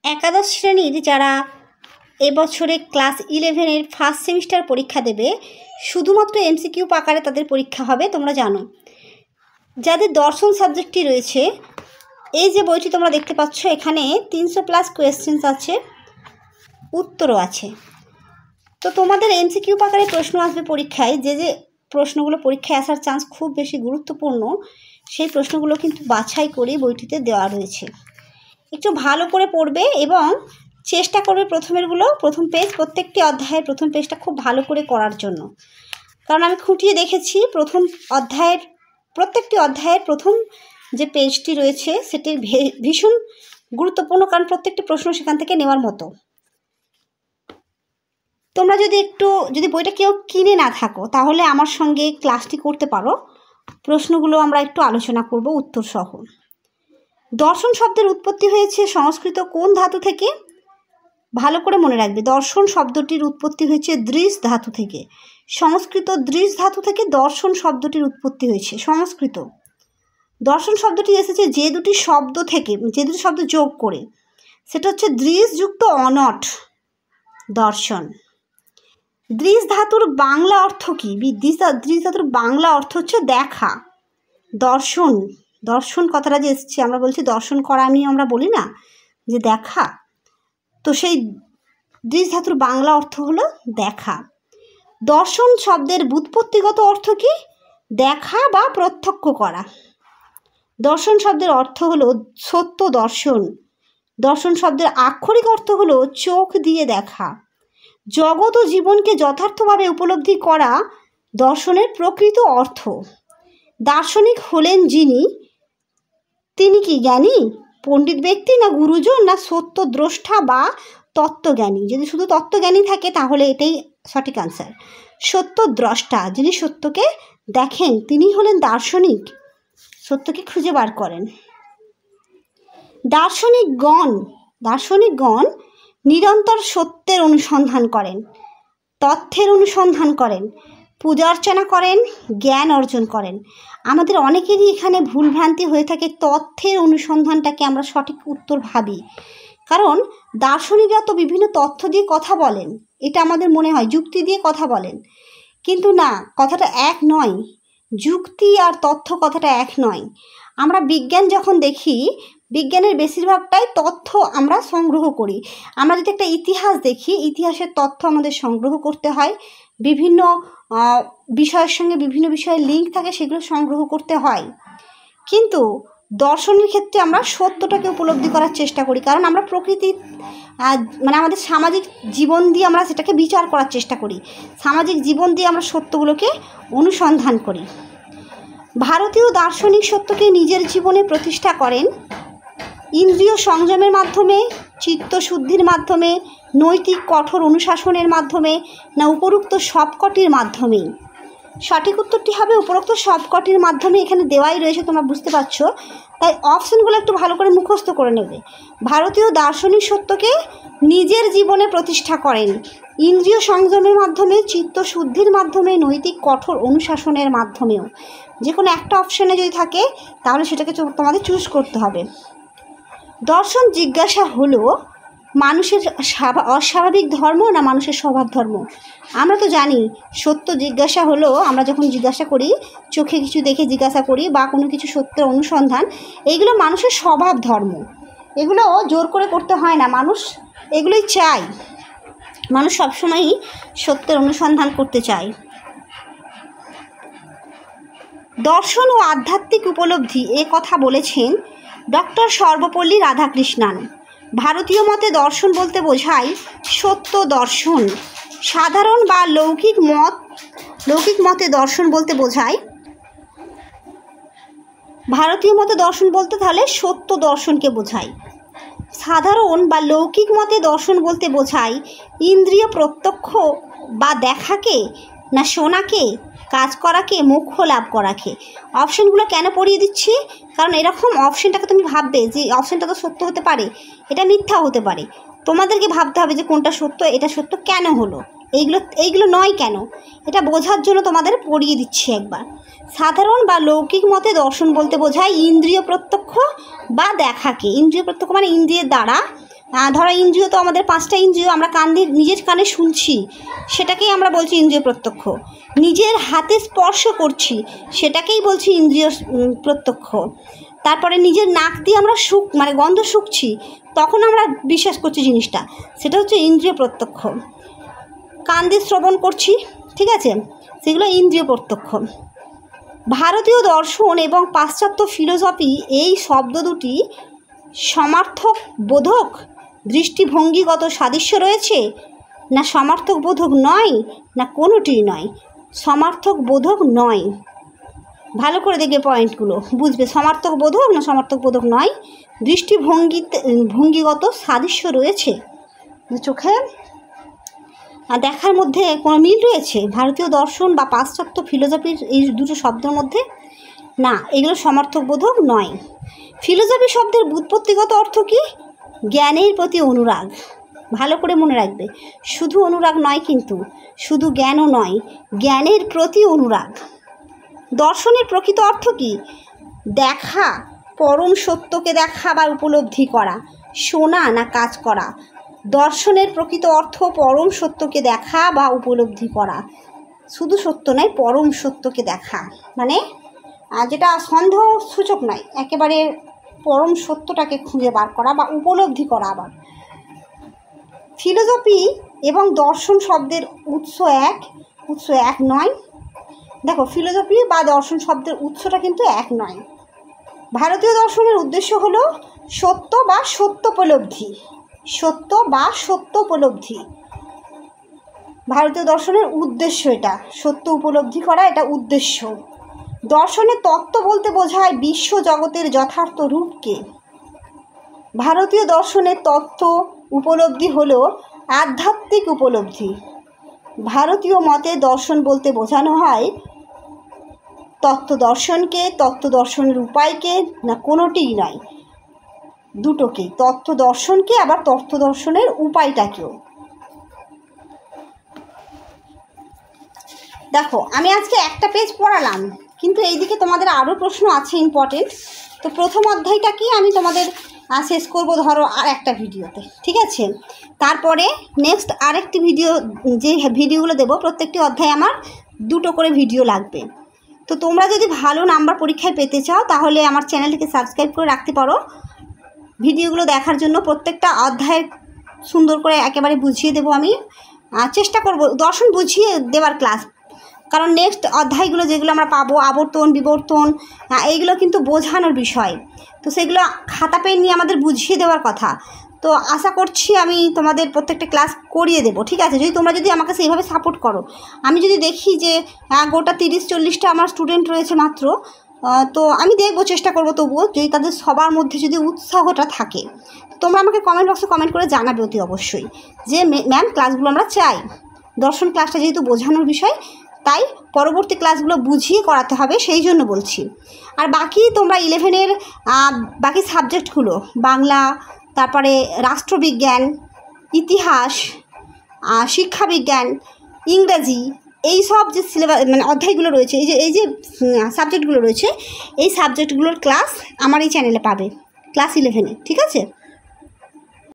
একাদশ শ্রেণীর যারা এবছরে ক্লাস 11-এর ফার্স্ট সেমিস্টার পরীক্ষা দেবে, শুধুমাত্র এমসিকিউ আকারে তাদের পরীক্ষা হবে। তোমরা জানো, যাদের দর্শন সাবজেক্টটি রয়েছে, এই যে বইটি তোমরা দেখতে পাচ্ছ, এখানে 300+ কোয়েশ্চেন্স আছে, উত্তরও আছে। তো তোমাদের এমসিকিউ আকারে প্রশ্ন আসবে পরীক্ষায়। যে যে প্রশ্নগুলো পরীক্ষায় আসার চান্স খুব বেশি গুরুত্বপূর্ণ, সেই প্রশ্নগুলো কিন্তু বাছাই করে বইটিতে দেওয়া রয়েছে। একটু ভালো করে পড়বে এবং চেষ্টা করবে প্রথম পেজ, প্রত্যেকটি অধ্যায়ের প্রথম পেজটা খুব ভালো করে করার জন্য। কারণ আমি খুঁটিয়ে দেখেছি, প্রত্যেকটি অধ্যায়ের প্রথম যে পেজটি রয়েছে সেটি ভীষণ গুরুত্বপূর্ণ, কারণ প্রত্যেকটি প্রশ্ন সেখান থেকে নেওয়ার মতো। তোমরা যদি বইটা কেউ কিনে না থাকো, তাহলে আমার সঙ্গে ক্লাসটি করতে পারো। প্রশ্নগুলো আমরা একটু আলোচনা করব উত্তর সহ। দর্শন শব্দের উৎপত্তি হয়েছে সংস্কৃত কোন ধাতু থেকে? ভালো করে মনে রাখবে, দর্শন শব্দটির উৎপত্তি হয়েছে দৃশ ধাতু থেকে। সংস্কৃত দৃশ ধাতু থেকে দর্শন শব্দটির উৎপত্তি হয়েছে। সংস্কৃত দর্শন শব্দটি এসেছে যে দুটি শব্দ যোগ করে, সেটা হচ্ছে দৃশ যুক্ত অনট দর্শন। দৃশ ধাতুর বাংলা অর্থ কি? দৃশ ধাতুর বাংলা অর্থ হচ্ছে দেখা। দর্শন কথাটা যে এসেছে, আমরা বলছি দর্শন করা, আমরা বলি না যে দেখা, তো সেই দৃশ ধাতুর বাংলা অর্থ হলো দেখা। দর্শন শব্দের ব্যুৎপত্তিগত অর্থ কি? দেখা বা প্রত্যক্ষ করা। দর্শন শব্দের অর্থ হলো সত্য দর্শন। দর্শন শব্দের আক্ষরিক অর্থ হলো চোখ দিয়ে দেখা। জগৎ ও জীবনকে যথার্থভাবে উপলব্ধি করা দর্শনের প্রকৃত অর্থ। দার্শনিক হলেন তিনি কি জ্ঞানী, পণ্ডিত ব্যক্তি, না গুরুজন, না সত্যদ্রষ্টা বা তত্ত্বজ্ঞানী? যদি শুধু তত্ত্বজ্ঞানী থাকে তাহলে এটাই সঠিক আনসার। সত্যদ্রষ্টা, যিনি সত্যকে দেখেন, তিনি হলেন দার্শনিক, সত্যকে খুঁজে বার করেন। দার্শনিকগণ নিরন্তর সত্যের অনুসন্ধান করেন, তথ্যের অনুসন্ধান করেন, পূজা অর্চনা করেন, জ্ঞান অর্জন করেন। আমাদের অনেকেরই এখানে ভুলভ্রান্তি হয়ে থাকে, তথ্যের অনুসন্ধানটাকে আমরা সঠিক উত্তর ভাবি। কারণ দার্শনিকরা তো বিভিন্ন তথ্য দিয়ে কথা বলেন, এটা আমাদের মনে হয় যুক্তি দিয়ে কথা বলেন, কিন্তু না, কথাটা এক নয়। যুক্তি আর তথ্য কথাটা এক নয়। আমরা বিজ্ঞান যখন দেখি, বিজ্ঞানের বেশিরভাগটাই তথ্য আমরা সংগ্রহ করি। আমরা যদি একটা ইতিহাস দেখি, ইতিহাসের তথ্য আমাদের সংগ্রহ করতে হয়, বিভিন্ন বিষয়ের সঙ্গে বিভিন্ন বিষয়ের লিঙ্ক থাকে, সেগুলো সংগ্রহ করতে হয়। কিন্তু দর্শনের ক্ষেত্রে আমরা সত্যটাকে উপলব্ধি করার চেষ্টা করি, কারণ আমরা প্রকৃতির আমাদের সামাজিক জীবন দিয়ে আমরা সেটাকে বিচার করার চেষ্টা করি। সামাজিক জীবন দিয়ে আমরা সত্যগুলোকে অনুসন্ধান করি। ভারতীয় দার্শনিক সত্যকে নিজের জীবনে প্রতিষ্ঠা করেন ইন্দ্রিয় সংযমের মাধ্যমে, চিত্তশুদ্ধির মাধ্যমে, নৈতিক কঠোর অনুশাসনের মাধ্যমে, না উপরোক্ত সবকটির মাধ্যমেই? সঠিক উত্তরটি হবে উপরোক্ত সবকটির মাধ্যমে। এখানে দেওয়াই রয়েছে, তোমরা বুঝতে পারছো, তাই অপশনগুলো একটু ভালো করে মুখস্থ করে নেবে। ভারতীয় দার্শনিক সত্যকে নিজের জীবনে প্রতিষ্ঠা করেন ইন্দ্রিয় সংযমের মাধ্যমে, চিত্তশুদ্ধির মাধ্যমে, নৈতিক কঠোর অনুশাসনের মাধ্যমেও। যে কোনো একটা অপশানে যদি থাকে তাহলে সেটাকে তোমাদের চুজ করতে হবে। দর্শন জিজ্ঞাসা হলো মানুষের অস্বাভাবিক ধর্ম না মানুষের স্বভাব ধর্ম? আমরা তো জানি সত্য জিজ্ঞাসা হলো, আমরা যখন জিজ্ঞাসা করি, চোখে কিছু দেখে জিজ্ঞাসা করি বা কোনো কিছু সত্যের অনুসন্ধান, এগুলো মানুষের স্বভাব ধর্ম। এগুলো জোর করে করতে হয় না, মানুষ এগুলোই চায়। মানুষ সবসময়ই সত্যের অনুসন্ধান করতে চায়। দর্শন ও আধ্যাত্মিক উপলব্ধি এ কথা বলেছেন ডক্টর সর্বপল্লী রাধাকৃষ্ণান। ভারতীয় মতে দর্শন বলতে বোঝায় সত্য দর্শন। সাধারণ বা লৌকিক মতে দর্শন বলতে বোঝায়, ভারতীয় মতে দর্শন বলতে তাহলে সত্য দর্শনকে বোঝায়। সাধারণ বা লৌকিক মতে দর্শন বলতে বোঝায় ইন্দ্রিয় প্রত্যক্ষ বা দেখাকে, না শোনাকে, কাজ করাকে, মোক্ষ লাভ করাকে। অপশানগুলো কেন পড়িয়ে দিচ্ছি? কারণ এরকম অপশানটাকে তুমি ভাববে যে অপশানটা তো সত্য হতে পারে, এটা মিথ্যা হতে পারে। তোমাদেরকে ভাবতে হবে যে কোনটা সত্য, এটা সত্য কেন হলো, এইগুলো নয় কেন, এটা বোঝার জন্য তোমাদের পড়িয়ে দিচ্ছি একবার। সাধারণ বা লৌকিক মতে দর্শন বলতে বোঝায় ইন্দ্রিয় প্রত্যক্ষ বা দেখাকে। ইন্দ্রিয় প্রত্যক্ষ মানে ইন্দ্রিয়ের দ্বারা ধরো ইন্দ্রিয় তো আমাদের 5টা ইন্দ্রিয়, আমরা কান দিয়ে নিজের কানে শুনছি, সেটাকেই আমরা বলছি ইন্দ্রিয় প্রত্যক্ষ। নিজের হাতে স্পর্শ করছি, সেটাকেই বলছি ইন্দ্রিয় প্রত্যক্ষ। তারপরে নিজের নাক দিয়ে আমরা মানে গন্ধ শুকছি, তখন আমরা বিশ্বাস করছি জিনিসটা, সেটা হচ্ছে ইন্দ্রিয় প্রত্যক্ষ। কান দিয়ে শ্রবণ করছি, ঠিক আছে, সেগুলো ইন্দ্রিয় প্রত্যক্ষ। ভারতীয় দর্শন এবং পাশ্চাত্য ফিলোসফি এই শব্দ দুটি সমার্থক বোধক দৃষ্টিভঙ্গিগত সাদৃশ্য রয়েছে, না সমার্থক বোধক নয়, না কোনোটিই নয়। সমার্থক বোধক নয়। ভালো করে দেখবে পয়েন্টগুলো, বুঝবে সমার্থক বোধক না সমার্থক বোধক নয়। ভঙ্গিগত সাদৃশ্য রয়েছে, চোখে দেখার মধ্যে কোনো মিল রয়েছে ভারতীয় দর্শন বা পাশ্চাত্য ফিলোসফির এই দুটো শব্দের মধ্যে? না, এগুলো সমার্থক বোধক নয়। ফিলোসফি শব্দের ব্যুৎপত্তিগত অর্থ কি? জ্ঞানের প্রতি অনুরাগ। ভালো করে মনে রাখবে, শুধু অনুরাগ নয়, কিন্তু শুধু জ্ঞানও নয়, জ্ঞানের প্রতি অনুরাগ। দর্শনের প্রকৃত অর্থ কি? দেখা, পরম সত্যকে দেখা বা উপলব্ধি করা। শোনা না কাজ করা। দর্শনের প্রকৃত অর্থ পরম সত্যকে দেখা বা উপলব্ধি করা। শুধু সত্য নয়, পরম সত্যকে দেখা, মানে যেটা সন্দেহ সূচক নয়, একেবারে পরম সত্যটাকে খুঁজে বার করা বা উপলব্ধি করা। আবার ফিলোসফি এবং দর্শন শব্দের উৎস এক নয়। দেখো, ফিলোসফি বা দর্শন শব্দের উৎসটা কিন্তু এক নয়। ভারতীয় দর্শনের উদ্দেশ্য হলো সত্য বা সত্য উপলব্ধি। সত্য বা সত্য উপলব্ধি ভারতীয় দর্শনের উদ্দেশ্য, এটা সত্য উপলব্ধি করা, এটা উদ্দেশ্য। দর্শনের তত্ত্ব বলতে বোঝায় বিশ্ব জগতের যথার্থ রূপকে। ভারতীয় দর্শনের তত্ত্ব উপলব্ধি হলো আধ্যাত্মিক উপলব্ধি। ভারতীয় মতে দর্শন বলতে বোঝানো হয় তত্ত্ব দর্শনকে, তত্ত্ব দর্শনের উপায়কে, না কোনোটিই নয়, দুটোকেই, তত্ত্ব দর্শনকে আবার তত্ত্ব দর্শনের উপায়টাকেও। দেখো, আমি আজকে একটা পেজ পড়ালাম, কিন্তু এইদিকে তোমাদের আরও প্রশ্ন আছে ইম্পর্টেন্ট। তো প্রথম অধ্যায়টা কি আমি তোমাদের শেষ করব ধরো আর একটা ভিডিওতে, ঠিক আছে? তারপরে নেক্সট আরেকটি ভিডিও, যে ভিডিওগুলো দেবো প্রত্যেকটি অধ্যায়ে আমার 2টো করে ভিডিও লাগবে। তো তোমরা যদি ভালো নাম্বার পরীক্ষায় পেতে চাও তাহলে আমার চ্যানেলটিকে সাবস্ক্রাইব করে রাখতে পারো। ভিডিওগুলো দেখার জন্য প্রত্যেকটা অধ্যায় সুন্দর করে একেবারে বুঝিয়ে দেবো আমি, চেষ্টা করব দর্শন বুঝিয়ে দেওয়ার ক্লাস। কারণ নেক্সট অধ্যায়গুলো যেগুলো আমরা পাবো, আবর্তন বিবর্তন, এইগুলো কিন্তু বোঝানোর বিষয়। তো সেগুলো খাতা পেন নিয়ে আমাদের বুঝিয়ে দেওয়ার কথা। তো আশা করছি আমি তোমাদের প্রত্যেকটা ক্লাস করিয়ে দেবো, ঠিক আছে? তোমরা যদি আমাকে সেইভাবে সাপোর্ট করো। আমি যদি দেখি যে গোটা 30-40টা আমার স্টুডেন্ট রয়েছে মাত্র, তো আমি দেখবো, চেষ্টা করবো তবুও, যদি তাদের সবার মধ্যে যদি উৎসাহটা থাকে, তোমরা আমাকে কমেন্ট বক্সে কমেন্ট করে জানাবে অতি অবশ্যই যে ম্যাম ক্লাসগুলো আমরা চাই। দর্শন ক্লাসটা যেহেতু বোঝানোর বিষয়, তাই পরবর্তী ক্লাসগুলো বুঝিয়ে করাতে হবে, সেই জন্য বলছি। আর বাকি তোমরা 11-এর বাকি সাবজেক্টগুলো, বাংলা, তারপরে রাষ্ট্রবিজ্ঞান, ইতিহাস, শিক্ষাবিজ্ঞান, ইংরেজি, এই সব যে সিলেবাস মানে অধ্যায়গুলো রয়েছে, এই যে সাবজেক্টগুলো রয়েছে, এই সাবজেক্টগুলোর ক্লাস আমার এই চ্যানেলে পাবে, ক্লাস 11-এ, ঠিক আছে?